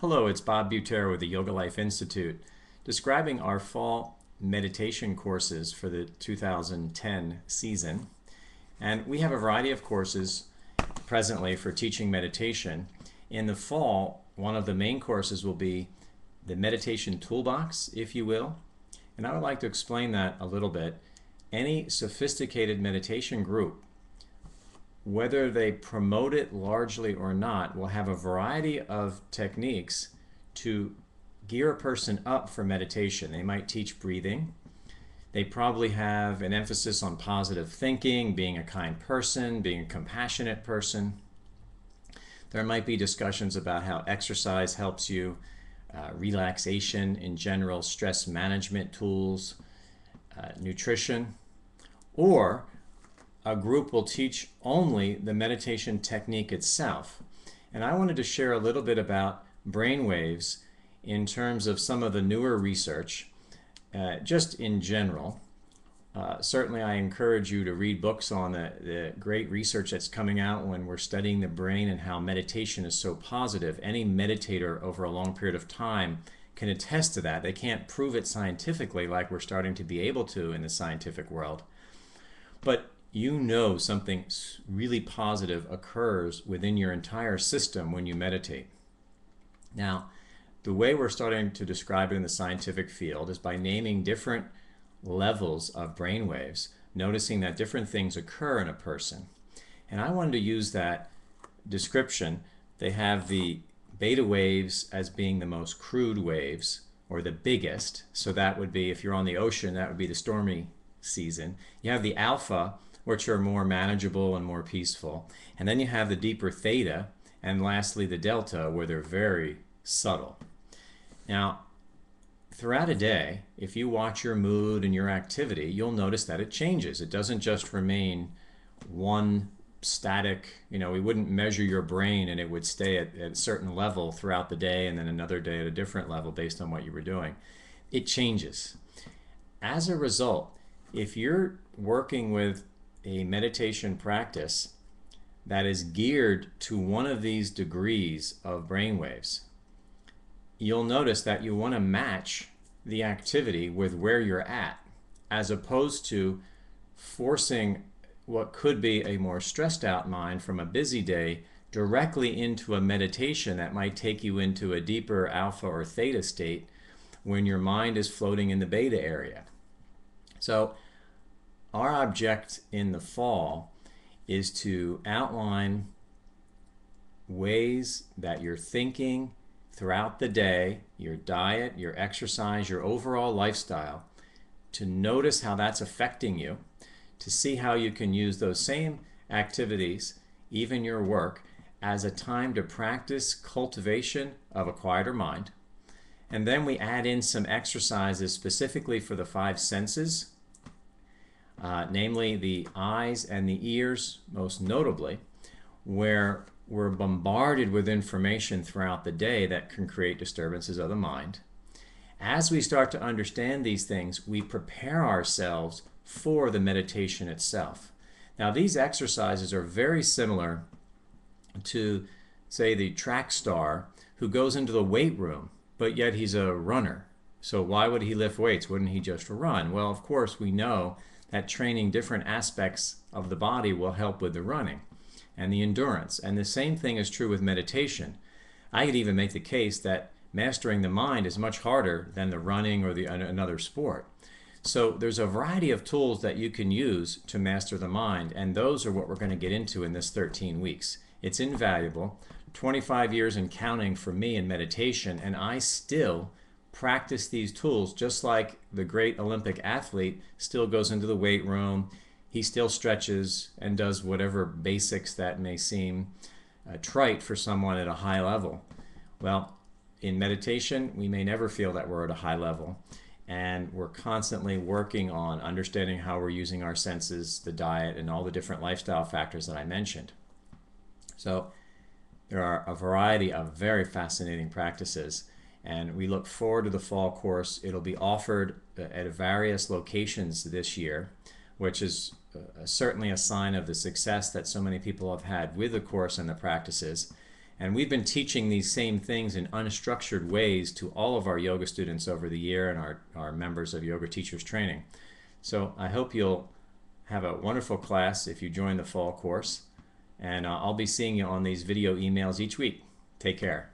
Hello, it's Bob Butera with the YogaLife Institute, describing our fall meditation courses for the 2010 season. And we have a variety of courses presently for teaching meditation. In the fall, one of the main courses will be the Meditation Toolbox, if you will. And I would like to explain that a little bit. Any sophisticated meditation group, whether they promote it largely or not, will have a variety of techniques to gear a person up for meditation. They might teach breathing. They probably have an emphasis on positive thinking, being a kind person, being a compassionate person. There might be discussions about how exercise helps you, relaxation in general, stress management tools, nutrition, or a group will teach only the meditation technique itself. And I wanted to share a little bit about brainwaves in terms of some of the newer research, just in general. Certainly I encourage you to read books on the great research that's coming out when we're studying the brain and how meditation is so positive. Any meditator over a long period of time can attest to that. They can't prove it scientifically like we're starting to be able to in the scientific world. But you know something really positive occurs within your entire system when you meditate. Now, the way we're starting to describe it in the scientific field is by naming different levels of brain waves, noticing that different things occur in a person. And I wanted to use that description. They have the beta waves as being the most crude waves, or the biggest. So that would be, if you're on the ocean, that would be the stormy season. You have the alpha, which are more manageable and more peaceful. And then you have the deeper theta, and lastly the delta, where they're very subtle. Now, throughout a day, if you watch your mood and your activity, you'll notice that it changes. It doesn't just remain one static, we wouldn't measure your brain and it would stay at a certain level throughout the day and then another day at a different level based on what you were doing. It changes. As a result, if you're working with a meditation practice that is geared to one of these degrees of brainwaves, you'll notice that you want to match the activity with where you're at, as opposed to forcing what could be a more stressed out mind from a busy day directly into a meditation that might take you into a deeper alpha or theta state when your mind is floating in the beta area. So our object in the fall is to outline ways that you're thinking throughout the day, your diet, your exercise, your overall lifestyle, to notice how that's affecting you, to see how you can use those same activities, even your work, as a time to practice cultivation of a quieter mind. And then we add in some exercises specifically for the five senses, namely the eyes and the ears, most notably, where we're bombarded with information throughout the day that can create disturbances of the mind. As we start to understand these things, we prepare ourselves for the meditation itself. Now, these exercises are very similar to, say, the track star who goes into the weight room, but yet he's a runner. So why would he lift weights? Wouldn't he just run? Well, of course, we know that training different aspects of the body will help with the running and the endurance. And the same thing is true with meditation. I could even make the case that mastering the mind is much harder than the running or another sport. So there's a variety of tools that you can use to master the mind, and those are what we're going to get into in this 13 weeks. It's invaluable. 25 years and counting for me in meditation, and I still practice these tools just like the great Olympic athlete still goes into the weight room. He still stretches and does whatever basics that may seem trite for someone at a high level. Well, in meditation, we may never feel that we're at a high level, and we're constantly working on understanding how we're using our senses, the diet, and all the different lifestyle factors that I mentioned. So there are a variety of very fascinating practices, and we look forward to the fall course. It'll be offered at various locations this year, which is certainly a sign of the success that so many people have had with the course and the practices. And we've been teaching these same things in unstructured ways to all of our yoga students over the year and our members of Yoga Teachers Training. So I hope you'll have a wonderful class if you join the fall course. And I'll be seeing you on these video emails each week. Take care.